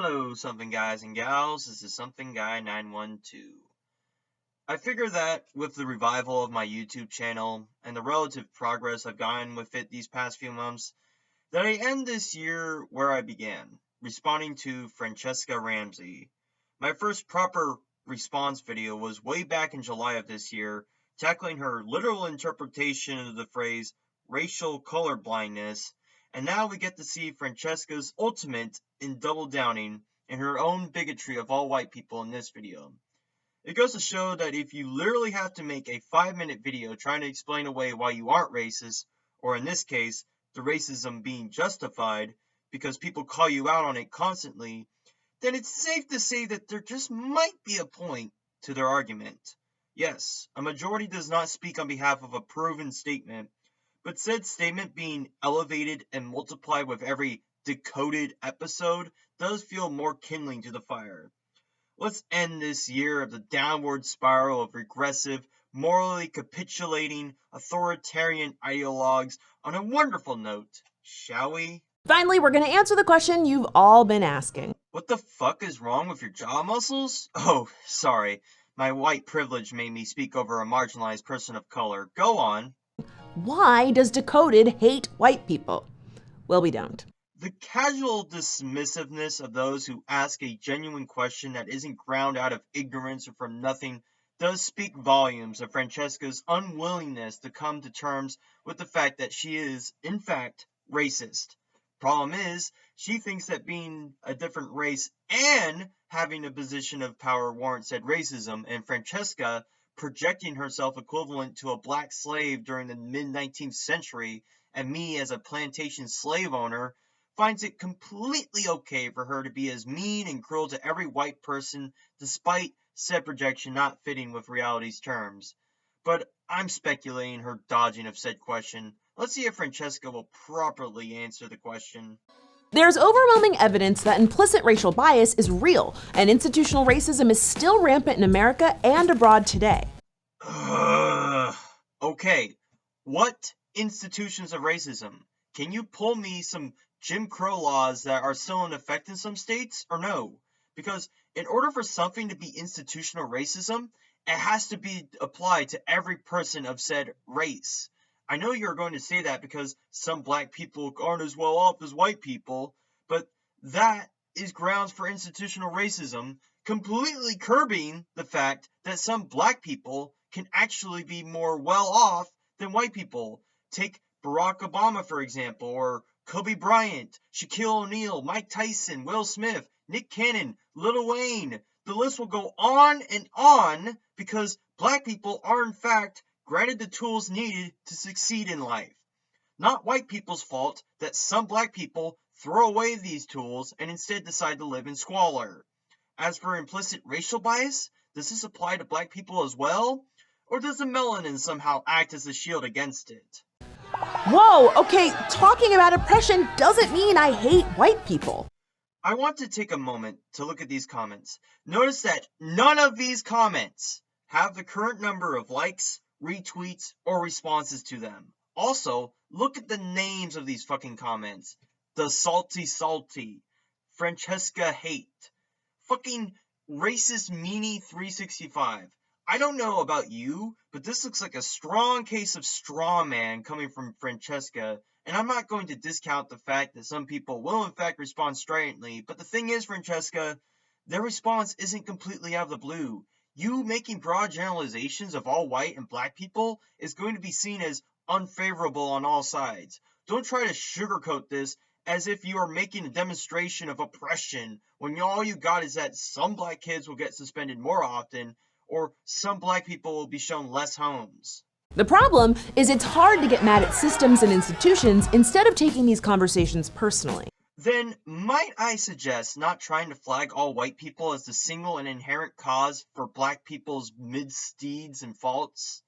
Hello, something guys and gals. This is Something Guy 912. I figure that with the revival of my YouTube channel and the relative progress I've gotten with it these past few months, that I end this year where I began, responding to Franchesca Ramsey. My first proper response video was way back in July of this year, tackling her literal interpretation of the phrase racial colorblindness, and now we get to see Franchesca's ultimate in double downing in her own bigotry of all white people in this video. It goes to show that if you literally have to make a 5-minute video trying to explain away why you aren't racist, or in this case, the racism being justified because people call you out on it constantly, then it's safe to say that there just might be a point to their argument. Yes, a majority does not speak on behalf of a proven statement, but said statement being elevated and multiplied with every decoded episode does feel more kindling to the fire. Let's end this year of the downward spiral of regressive, morally capitulating, authoritarian ideologues on a wonderful note, shall we? Finally, we're going to answer the question you've all been asking. What the fuck is wrong with your jaw muscles? Oh, sorry. My white privilege made me speak over a marginalized person of color. Go on. Why does Decoded hate white people? Well, we don't. The casual dismissiveness of those who ask a genuine question that isn't ground out of ignorance or from nothing does speak volumes of Franchesca's unwillingness to come to terms with the fact that she is, in fact, racist. Problem is, she thinks that being a different race and having a position of power warrants said racism, and Franchesca, projecting herself equivalent to a black slave during the mid-19th century, and me as a plantation slave owner, finds it completely okay for her to be as mean and cruel to every white person despite said projection not fitting with reality's terms. But I'm speculating her dodging of said question. Let's see if Franchesca will properly answer the question. There's overwhelming evidence that implicit racial bias is real, and institutional racism is still rampant in America and abroad today. Okay, what institutions of racism? Can you pull me some Jim Crow laws that are still in effect in some states, or no? Because in order for something to be institutional racism, it has to be applied to every person of said race. I know you're going to say that because some black people aren't as well off as white people, but that is grounds for institutional racism, completely curbing the fact that some black people can actually be more well off than white people. Take Barack Obama, for example, or Kobe Bryant, Shaquille O'Neal, Mike Tyson, Will Smith, Nick Cannon, Lil Wayne. The list will go on and on because black people are in fact granted the tools needed to succeed in life. Not white people's fault that some black people throw away these tools and instead decide to live in squalor. As for implicit racial bias, does this apply to black people as well? Or does the melanin somehow act as a shield against it? Whoa, okay, talking about oppression doesn't mean I hate white people. I want to take a moment to look at these comments. Notice that none of these comments have the current number of likes, retweets, or responses to them. Also, look at the names of these fucking comments. The Salty, Franchesca Hate, fucking Racist Meanie 365. I don't know about you, but this looks like a strong case of straw man coming from Franchesca, and I'm not going to discount the fact that some people will in fact respond stridently, but the thing is, Franchesca, their response isn't completely out of the blue. You making broad generalizations of all white and black people is going to be seen as unfavorable on all sides. Don't try to sugarcoat this as if you are making a demonstration of oppression when all you got is that some black kids will get suspended more often, or some black people will be shown less homes. The problem is it's hard to get mad at systems and institutions instead of taking these conversations personally. Then might I suggest not trying to flag all white people as the single and inherent cause for black people's misdeeds and faults?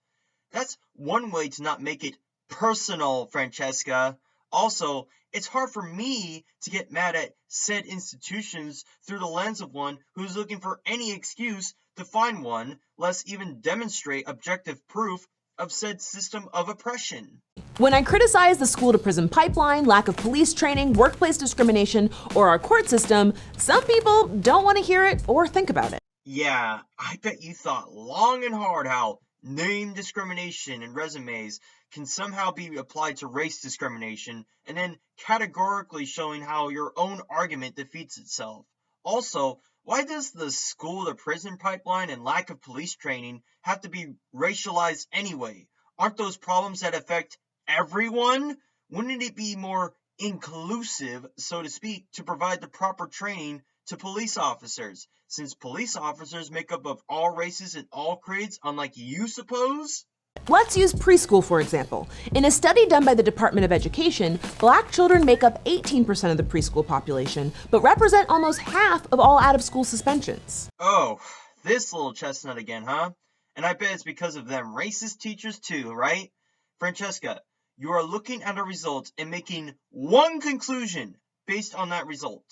That's one way to not make it personal, Franchesca. Also, it's hard for me to get mad at said institutions through the lens of one who's looking for any excuse to find one, less even demonstrate objective proof of said system of oppression. When I criticize the school-to-prison pipeline, lack of police training, workplace discrimination, or our court system, some people don't want to hear it or think about it. Yeah, I bet you thought long and hard how name discrimination in resumes can somehow be applied to race discrimination, and then categorically showing how your own argument defeats itself. Also, why does the school to prison pipeline and lack of police training have to be racialized anyway? Aren't those problems that affect everyone? Wouldn't it be more inclusive, so to speak, to provide the proper training to police officers, since police officers make up of all races and all creeds, unlike you suppose? Let's use preschool, for example. In a study done by the Department of Education, Black children make up 18% of the preschool population, but represent almost half of all out-of-school suspensions. Oh, this little chestnut again, huh? And I bet it's because of them racist teachers too, right? Franchesca, you are looking at a result and making one conclusion based on that result.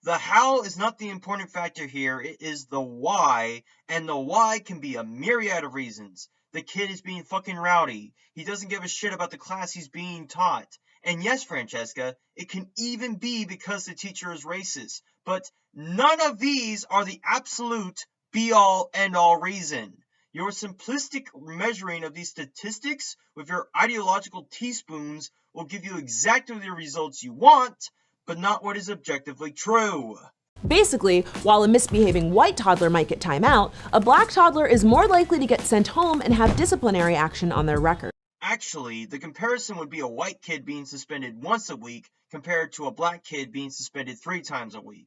The how is not the important factor here, it is the why, and the why can be a myriad of reasons. The kid is being fucking rowdy. He doesn't give a shit about the class he's being taught. And yes, Franchesca, it can even be because the teacher is racist. But none of these are the absolute be-all, end-all reason. Your simplistic measuring of these statistics with your ideological teaspoons will give you exactly the results you want, but not what is objectively true. Basically, while a misbehaving white toddler might get time out, a Black toddler is more likely to get sent home and have disciplinary action on their record. Actually, the comparison would be a white kid being suspended once a week compared to a Black kid being suspended 3 times a week.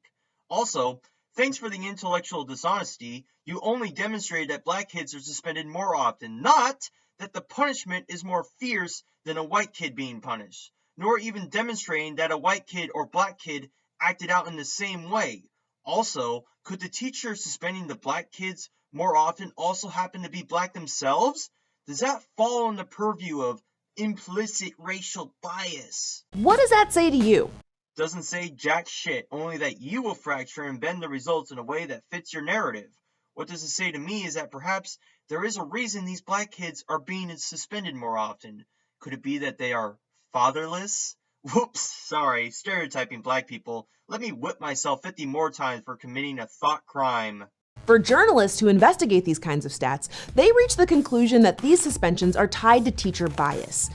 Also, thanks for the intellectual dishonesty, you only demonstrated that Black kids are suspended more often, not that the punishment is more fierce than a white kid being punished, nor even demonstrating that a white kid or Black kid acted out in the same way. Also, could the teacher suspending the Black kids more often also happen to be Black themselves? Does that fall in the purview of implicit racial bias? What does that say to you? Doesn't say jack shit, only that you will fracture and bend the results in a way that fits your narrative. What does it say to me is that perhaps there is a reason these Black kids are being suspended more often. Could it be that they are fatherless? Whoops, sorry, stereotyping Black people. Let me whip myself 50 more times for committing a thought crime. For journalists who investigate these kinds of stats, they reach the conclusion that these suspensions are tied to teacher bias.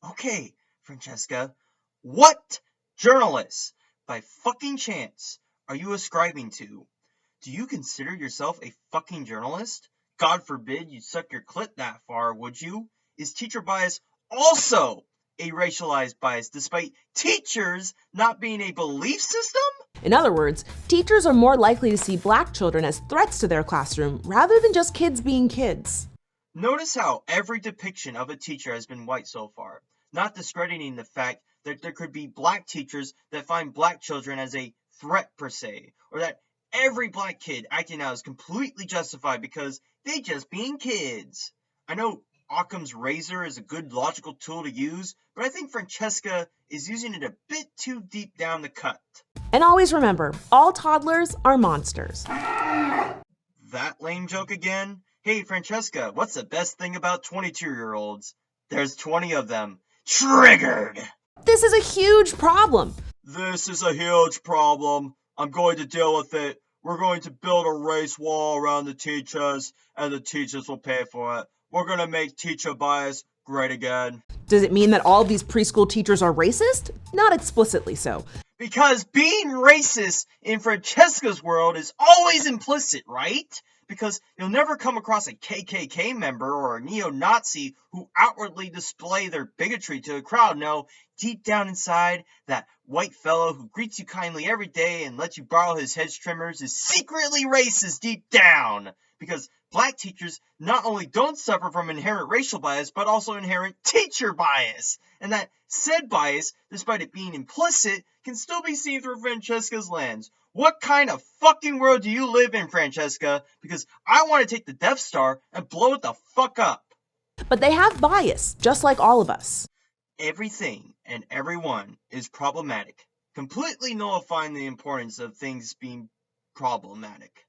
Okay, Franchesca, what journalists, by fucking chance, are you ascribing to? Do you consider yourself a fucking journalist? God forbid you suck your clit that far, would you? Is teacher bias also a racialized bias, despite teachers not being a belief system? In other words, teachers are more likely to see Black children as threats to their classroom rather than just kids being kids. Notice how every depiction of a teacher has been white so far, not discrediting the fact that there could be Black teachers that find Black children as a threat per se, or that every Black kid acting out is completely justified because they just being kids. I know Occam's razor is a good logical tool to use, but I think Franchesca is using it a bit too deep down the cut. And always remember, all toddlers are monsters. That lame joke again? Hey Franchesca, what's the best thing about 22-year-olds? There's 20 of them. Triggered! This is a huge problem. This is a huge problem. I'm going to deal with it. We're going to build a race wall around the teachers, and the teachers will pay for it. We're going to make teacher bias great again. Does it mean that all these preschool teachers are racist? Not explicitly so. Because being racist in Franchesca's world is always implicit, right? Because you'll never come across a KKK member or a neo-Nazi who outwardly display their bigotry to a crowd. No, deep down inside, that white fellow who greets you kindly every day and lets you borrow his hedge trimmers is secretly racist deep down. Because Black teachers not only don't suffer from inherent racial bias, but also inherent teacher bias. And that said bias, despite it being implicit, can still be seen through Franchesca's lens. What kind of fucking world do you live in, Franchesca? Because I want to take the Death Star and blow it the fuck up. But they have bias, just like all of us. Everything and everyone is problematic, completely nullifying the importance of things being problematic.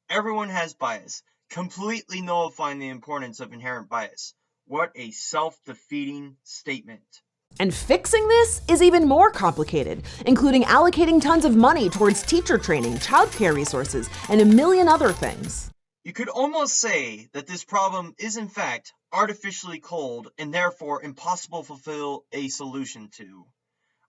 Everyone has bias, completely nullifying the importance of inherent bias. What a self-defeating statement. And fixing this is even more complicated, including allocating tons of money towards teacher training, childcare resources, and a million other things. You could almost say that this problem is in fact artificially cold and therefore impossible to fulfill a solution to.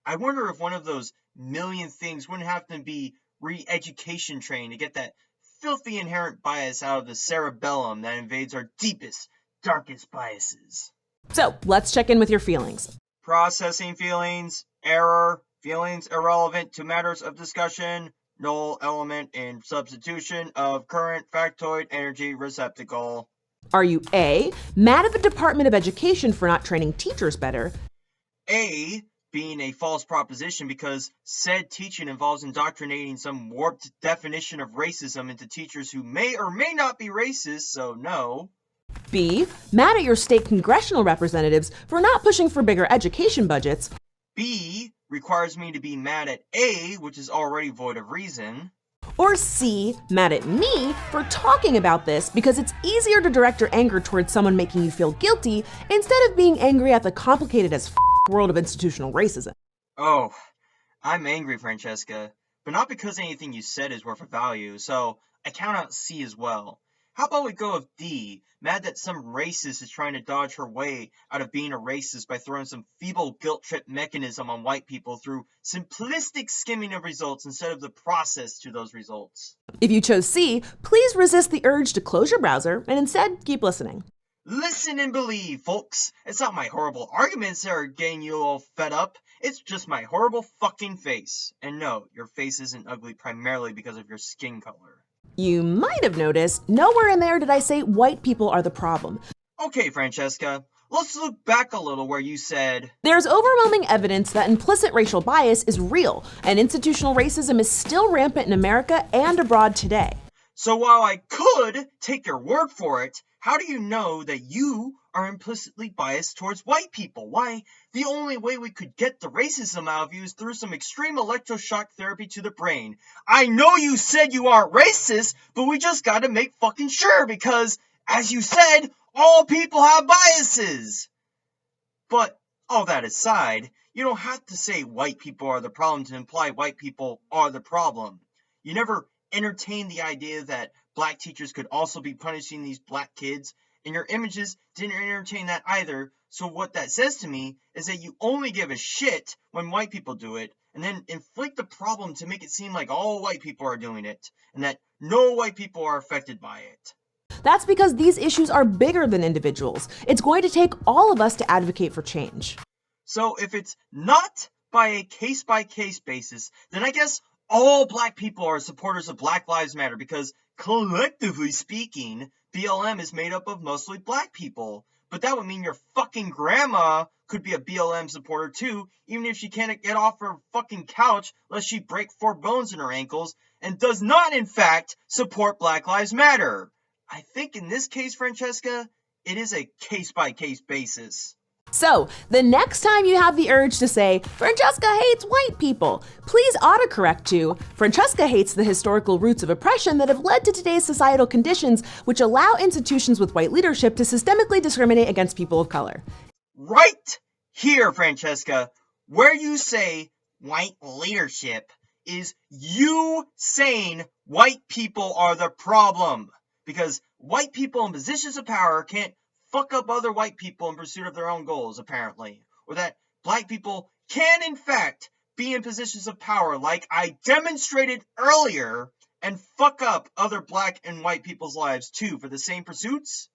I wonder if one of those million things wouldn't have to be re-education training to get that filthy inherent bias out of the cerebellum that invades our deepest, darkest biases. So, let's check in with your feelings. Processing feelings, error, feelings irrelevant to matters of discussion, null element in substitution of current factoid energy receptacle. Are you A, mad at the Department of Education for not training teachers better? A, being a false proposition because said teaching involves indoctrinating some warped definition of racism into teachers who may or may not be racist, so no. B, mad at your state congressional representatives for not pushing for bigger education budgets. B, requires me to be mad at A, which is already void of reason. Or C, mad at me for talking about this because it's easier to direct your anger towards someone making you feel guilty instead of being angry at the complicated as world of institutional racism. Oh, I'm angry, Franchesca, but not because anything you said is worth a value, so I count out C as well. How about we go with D, mad that some racist is trying to dodge her way out of being a racist by throwing some feeble guilt trip mechanism on white people through simplistic skimming of results instead of the process to those results. If you chose C, please resist the urge to close your browser and instead keep listening. Listen and believe, folks. It's not my horrible arguments that are getting you all fed up. It's just my horrible fucking face. And no, your face isn't ugly primarily because of your skin color. You might have noticed, nowhere in there did I say white people are the problem. Okay, Franchesca, let's look back a little where you said, There's overwhelming evidence that implicit racial bias is real, and institutional racism is still rampant in America and abroad today. So while I could take your word for it, how do you know that you are implicitly biased towards white people? Why, the only way we could get the racism out of you is through some extreme electroshock therapy to the brain. I know you said you aren't racist, but we just gotta make fucking sure because, as you said, all people have biases. But all that aside, you don't have to say white people are the problem to imply white people are the problem. You never entertain the idea that black teachers could also be punishing these black kids, and your images didn't entertain that either. So what that says to me is that you only give a shit when white people do it, and then inflate the problem to make it seem like all white people are doing it, and that no white people are affected by it. That's because these issues are bigger than individuals. It's going to take all of us to advocate for change. So if it's not by a case-by-case basis, then I guess all black people are supporters of Black Lives Matter because, collectively speaking, BLM is made up of mostly black people. But that would mean your fucking grandma could be a BLM supporter too, even if she can't get off her fucking couch lest she break 4 bones in her ankles and does not, in fact, support Black Lives Matter. I think in this case, Franchesca, it is a case-by-case basis. So, the next time you have the urge to say, Franchesca hates white people, please autocorrect to, Franchesca hates the historical roots of oppression that have led to today's societal conditions which allow institutions with white leadership to systemically discriminate against people of color. Right here, Franchesca, where you say white leadership is you saying white people are the problem. Because white people in positions of power can't fuck up other white people in pursuit of their own goals, apparently. Or that black people can, in fact, be in positions of power, like I demonstrated earlier, and fuck up other black and white people's lives, too, for the same pursuits?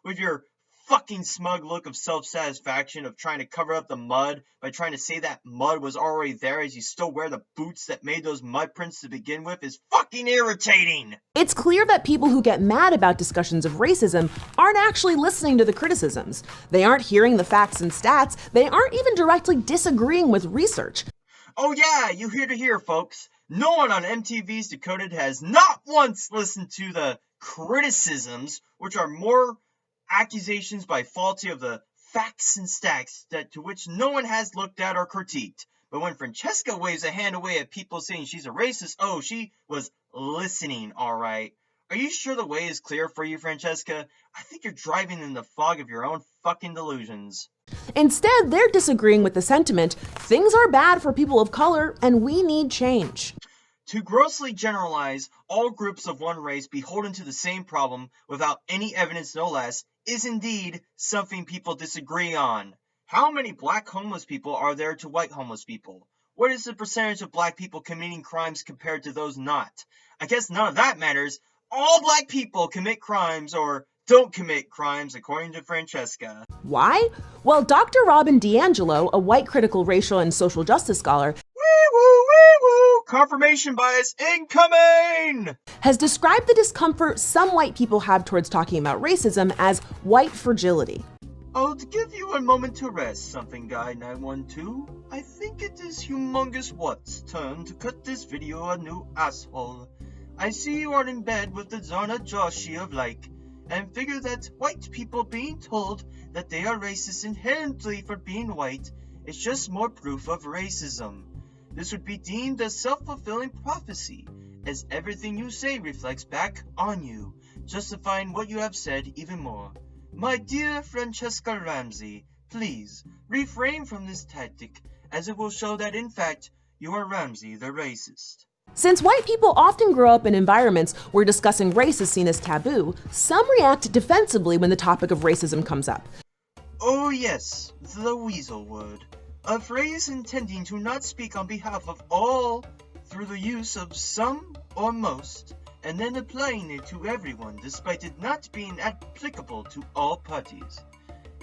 With your fucking smug look of self-satisfaction of trying to cover up the mud by trying to say that mud was already there as you still wear the boots that made those mud prints to begin with is fucking irritating! It's clear that people who get mad about discussions of racism aren't actually listening to the criticisms. They aren't hearing the facts and stats. They aren't even directly disagreeing with research. Oh yeah, you hear to hear, folks. No one on MTV's Decoded has not once listened to the criticisms, which are more accusations by faulty of the facts and stats that to which no one has looked at or critiqued. But when Franchesca waves a hand away at people saying she's a racist, oh, she was listening, alright. Are you sure the way is clear for you, Franchesca? I think you're driving in the fog of your own fucking delusions. Instead, they're disagreeing with the sentiment, things are bad for people of color and we need change. To grossly generalize all groups of one race beholden to the same problem without any evidence no less is indeed something people disagree on. How many black homeless people are there to white homeless people? What is the percentage of black people committing crimes compared to those not? I guess none of that matters. All black people commit crimes or don't commit crimes according to Franchesca. Why? Well, Dr. Robin DiAngelo, a white critical racial and social justice scholar, Wee-woo! Confirmation bias incoming! has described the discomfort some white people have towards talking about racism as white fragility. Oh, to give you a moment to rest, something guy 912. I think it is humongous what's turn to cut this video a new asshole. I see you are in bed with the Zarna Joshi of like, and figure that white people being told that they are racist inherently for being white is just more proof of racism. This would be deemed a self-fulfilling prophecy, as everything you say reflects back on you, justifying what you have said even more. My dear Franchesca Ramsey, please refrain from this tactic, as it will show that in fact you are Ramsey the racist. Since white people often grow up in environments where discussing race is seen as taboo, some react defensively when the topic of racism comes up. Oh yes, the weasel word. A phrase intending to not speak on behalf of all through the use of some or most, and then applying it to everyone despite it not being applicable to all parties.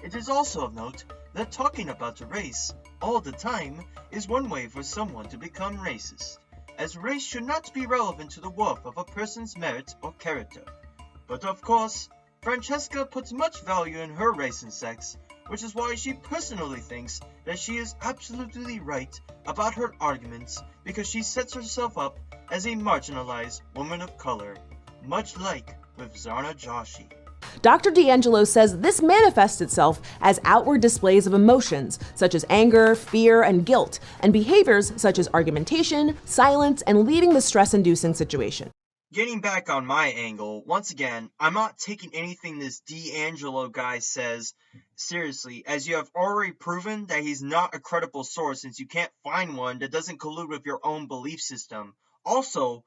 It is also of note that talking about a race all the time is one way for someone to become racist, as race should not be relevant to the worth of a person's merit or character. But of course, Franchesca puts much value in her race and sex, which is why she personally thinks that she is absolutely right about her arguments because she sets herself up as a marginalized woman of color, much like with Zarna Joshi. Dr. DiAngelo says this manifests itself as outward displays of emotions, such as anger, fear, and guilt, and behaviors such as argumentation, silence, and leaving the stress-inducing situation. Getting back on my angle, once again, I'm not taking anything this DeAngelo guy says seriously, as you have already proven that he's not a credible source since you can't find one that doesn't collude with your own belief system. Also,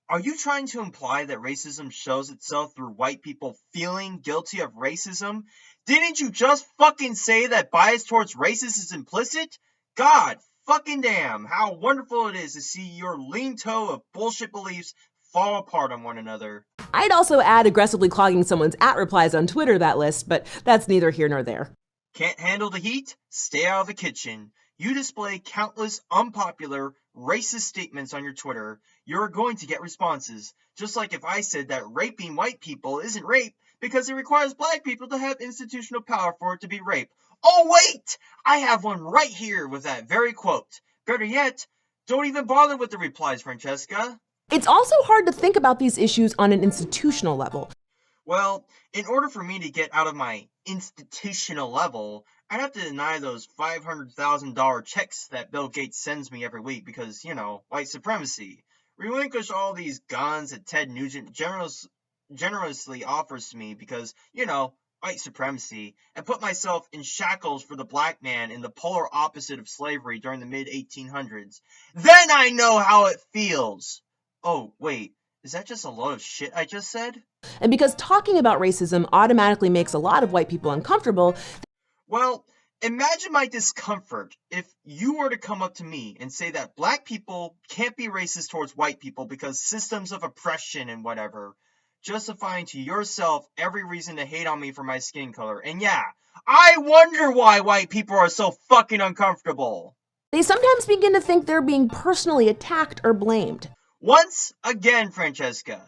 are you trying to imply that racism shows itself through white people feeling guilty of racism? Didn't you just fucking say that bias towards racists is implicit? God fucking damn, how wonderful it is to see your lean toe of bullshit beliefs fall apart on one another. I'd also add aggressively clogging someone's @replies on Twitter to that list, but that's neither here nor there. Can't handle the heat? Stay out of the kitchen. You display countless unpopular, racist statements on your Twitter, you're going to get responses. Just like if I said that raping white people isn't rape because it requires black people to have institutional power for it to be rape. Oh wait! I have one right here with that very quote. Better yet, don't even bother with the replies, Franchesca. It's also hard to think about these issues on an institutional level. Well, in order for me to get out of my institutional level, I'd have to deny those $500,000 checks that Bill Gates sends me every week because, white supremacy. Relinquish all these guns that Ted Nugent generously offers to me because, white supremacy, and put myself in shackles for the black man in the polar opposite of slavery during the mid-1800s. Then I know how it feels! Oh, wait, is that just a load of shit I just said? And because talking about racism automatically makes a lot of white people uncomfortable. Well, imagine my discomfort if you were to come up to me and say that black people can't be racist towards white people because systems of oppression and whatever, justifying to yourself every reason to hate on me for my skin color. And yeah, I wonder why white people are so fucking uncomfortable. They sometimes begin to think they're being personally attacked or blamed. Once again, Franchesca,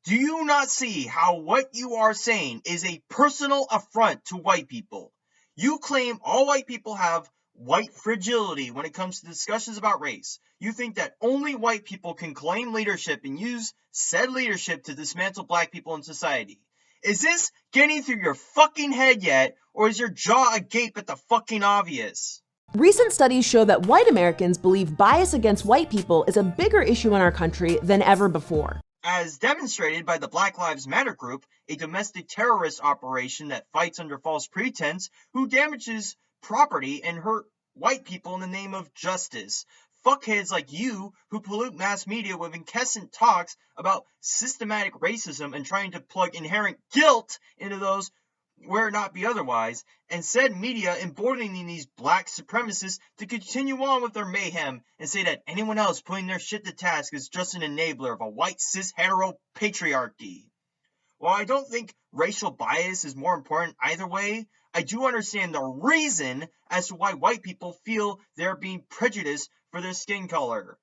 do you not see how what you are saying is a personal affront to white people? You claim all white people have white fragility when it comes to discussions about race. You think that only white people can claim leadership and use said leadership to dismantle black people in society. Is this getting through your fucking head yet, or is your jaw agape at the fucking obvious? Recent studies show that white Americans believe bias against white people is a bigger issue in our country than ever before. as demonstrated by the Black Lives Matter group, a domestic terrorist operation that fights under false pretense, who damages property and hurt white people in the name of justice. Fuckheads like you who pollute mass media with incessant talks about systematic racism and trying to plug inherent guilt into those where it not be otherwise, and said media emboldening these black supremacists to continue on with their mayhem and say that anyone else putting their shit to task is just an enabler of a white cis hetero patriarchy. While I don't think racial bias is more important either way, I do understand the reason as to why white people feel they're being prejudiced for their skin color.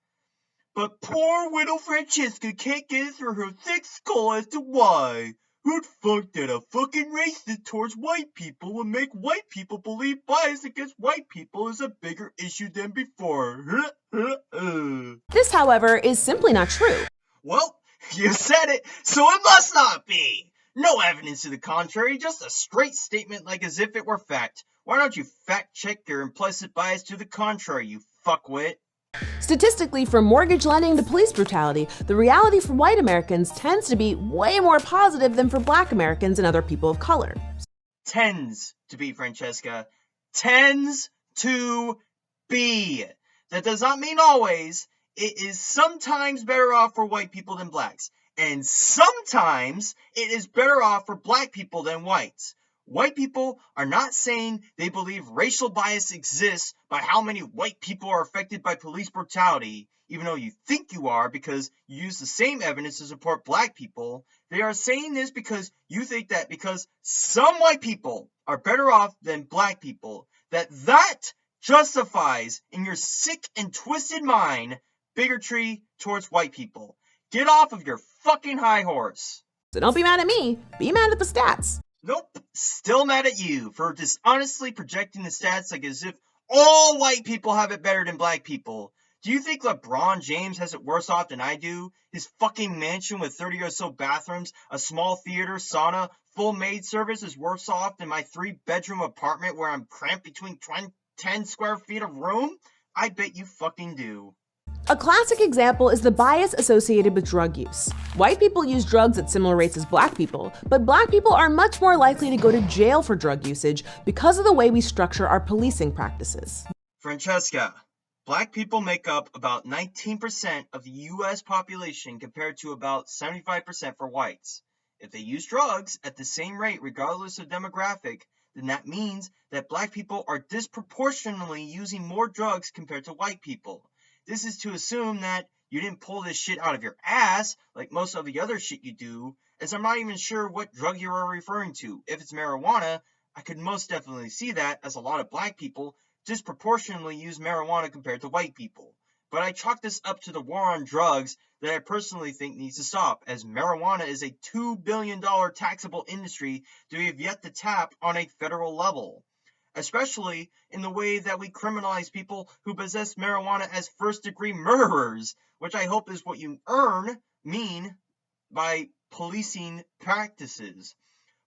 But poor widow Franchesca can't get it through her thick skull as to why. Who'd thunk that a fucking racist towards white people would make white people believe bias against white people is a bigger issue than before? This, however, is simply not true. Well, you said it, so it must not be. No evidence to the contrary, just a straight statement like as if it were fact. Why don't you fact check your implicit bias to the contrary, you fuckwit? Statistically, from mortgage lending to police brutality, the reality for white Americans tends to be way more positive than for black Americans and other people of color. Tends to be, Franchesca. Tends to be. That does not mean always. It is sometimes better off for white people than blacks. And sometimes it is better off for black people than whites. White people are not saying they believe racial bias exists by how many white people are affected by police brutality, even though you think you are because you use the same evidence to support black people. They are saying this because you think that because some white people are better off than black people, that justifies in your sick and twisted mind bigotry towards white people. Get off of your fucking high horse. So don't be mad at me, be mad at the stats. Nope, still mad at you for dishonestly projecting the stats like as if all white people have it better than black people. Do you think LeBron James has it worse off than I do? His fucking mansion with 30 or so bathrooms, a small theater, sauna, full maid service is worse off than my 3-bedroom apartment where I'm cramped between 10 square feet of room? I bet you fucking do. A classic example is the bias associated with drug use. White people use drugs at similar rates as black people, but black people are much more likely to go to jail for drug usage because of the way we structure our policing practices. Franchesca, black people make up about 19% of the US population compared to about 75% for whites. If they use drugs at the same rate regardless of demographic, then that means that black people are disproportionately using more drugs compared to white people. This is to assume that you didn't pull this shit out of your ass like most of the other shit you do, as I'm not even sure what drug you are referring to. If it's marijuana, I could most definitely see that, as a lot of black people disproportionately use marijuana compared to white people. But I chalk this up to the war on drugs that I personally think needs to stop, as marijuana is a $2 billion taxable industry that we have yet to tap on a federal level. Especially in the way that we criminalize people who possess marijuana as first-degree murderers, which I hope is what you mean by policing practices.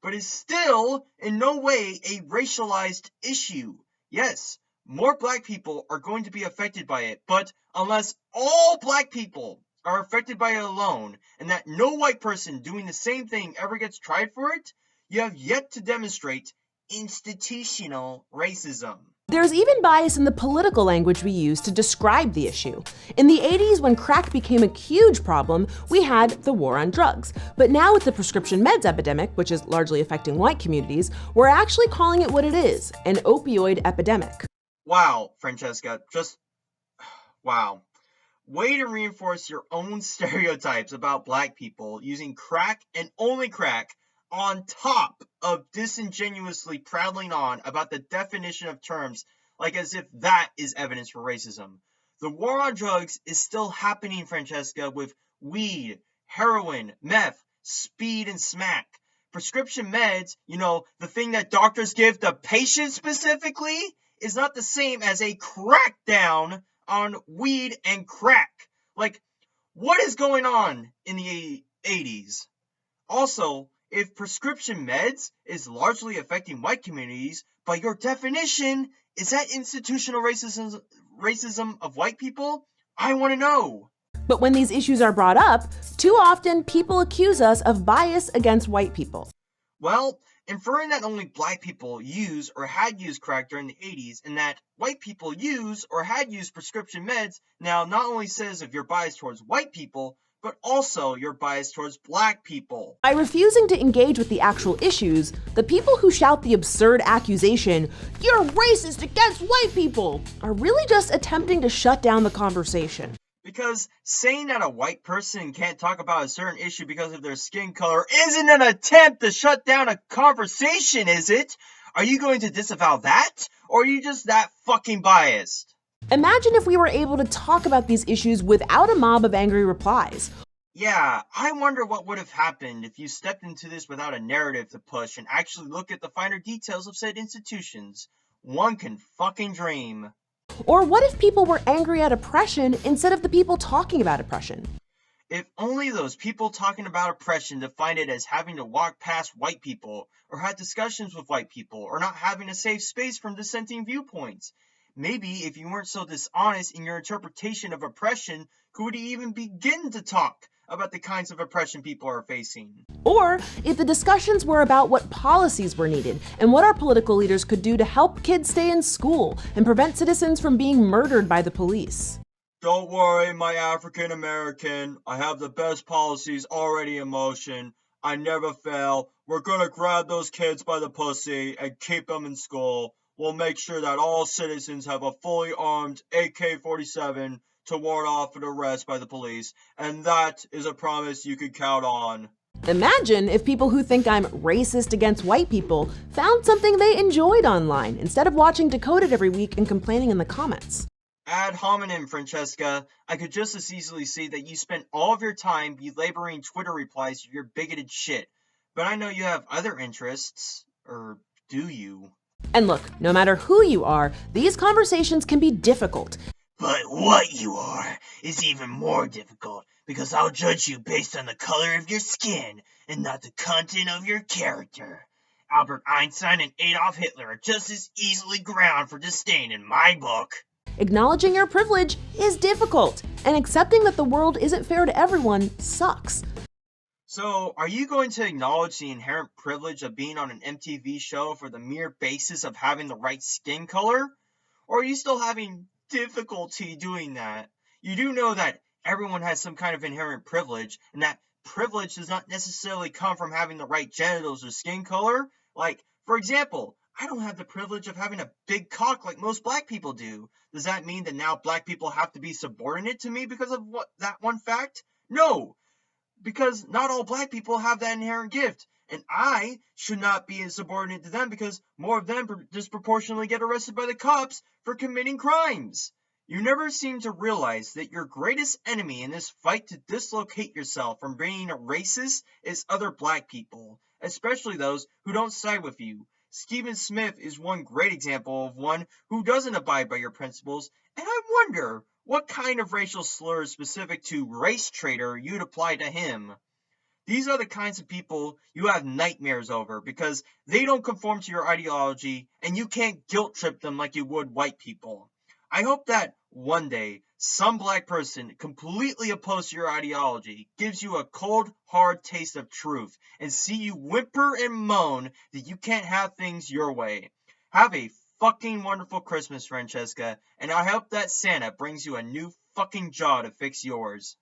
But is still in no way a racialized issue. Yes, more black people are going to be affected by it, but unless all black people are affected by it alone, and that no white person doing the same thing ever gets tried for it, you have yet to demonstrate institutional racism. There's even bias in the political language we use to describe the issue. In the 80s, when crack became a huge problem, we had the war on drugs. But now with the prescription meds epidemic, which is largely affecting white communities, we're actually calling it what it is, an opioid epidemic. Wow, Franchesca, just wow. Way to reinforce your own stereotypes about black people using crack and only crack on top of disingenuously prattling on about the definition of terms like as if that is evidence for racism. The war on drugs is still happening, Franchesca, with weed, heroin, meth, speed, and smack. Prescription meds, the thing that doctors give the patient specifically, is not the same as a crackdown on weed and crack. Like, what is going on in the 80s? Also, if prescription meds is largely affecting white communities, by your definition, is that institutional racism of white people? I want to know. But when these issues are brought up, too often people accuse us of bias against white people. Well, inferring that only black people use or had used crack during the 80s and that white people use or had used prescription meds now not only says if you're biased towards white people, but also you're biased towards black people. By refusing to engage with the actual issues, the people who shout the absurd accusation, "You're racist against white people," are really just attempting to shut down the conversation. Because saying that a white person can't talk about a certain issue because of their skin color isn't an attempt to shut down a conversation, is it? Are you going to disavow that? Or are you just that fucking biased? Imagine if we were able to talk about these issues without a mob of angry replies. Yeah, I wonder what would have happened if you stepped into this without a narrative to push and actually look at the finer details of said institutions. One can fucking dream. Or what if people were angry at oppression instead of the people talking about oppression? If only those people talking about oppression defined it as having to walk past white people, or had discussions with white people, or not having a safe space from dissenting viewpoints. Maybe if you weren't so dishonest in your interpretation of oppression, could you even begin to talk about the kinds of oppression people are facing? Or if the discussions were about what policies were needed and what our political leaders could do to help kids stay in school and prevent citizens from being murdered by the police. Don't worry, my African American. I have the best policies already in motion. I never fail. We're gonna grab those kids by the pussy and keep them in school. We'll make sure that all citizens have a fully armed AK-47 to ward off an arrest by the police, and that is a promise you can count on. Imagine if people who think I'm racist against white people found something they enjoyed online instead of watching Decoded every week and complaining in the comments. Ad hominem, Franchesca. I could just as easily see that you spent all of your time belaboring Twitter replies to your bigoted shit. But I know you have other interests. Or do you? And look, no matter who you are, these conversations can be difficult. But what you are is even more difficult, because I'll judge you based on the color of your skin and not the content of your character. Albert Einstein and Adolf Hitler are just as easily ground for disdain in my book. Acknowledging your privilege is difficult, and accepting that the world isn't fair to everyone sucks. So, are you going to acknowledge the inherent privilege of being on an MTV show for the mere basis of having the right skin color? Or are you still having difficulty doing that? You do know that everyone has some kind of inherent privilege, and that privilege does not necessarily come from having the right genitals or skin color. Like, for example, I don't have the privilege of having a big cock like most black people do. Does that mean that now black people have to be subordinate to me because of that one fact? No, because not all black people have that inherent gift, and I should not be subordinate to them because more of them disproportionately get arrested by the cops for committing crimes. You never seem to realize that your greatest enemy in this fight to dislocate yourself from being a racist is other black people, especially those who don't side with you. Stephen Smith is one great example of one who doesn't abide by your principles, and I wonder what kind of racial slurs specific to race traitor you'd apply to him. These are the kinds of people you have nightmares over because they don't conform to your ideology and you can't guilt trip them like you would white people. I hope that one day some black person completely opposed to your ideology gives you a cold, hard taste of truth and see you whimper and moan that you can't have things your way. Have a fucking wonderful Christmas, Franchesca, and I hope that Santa brings you a new fucking jaw to fix yours.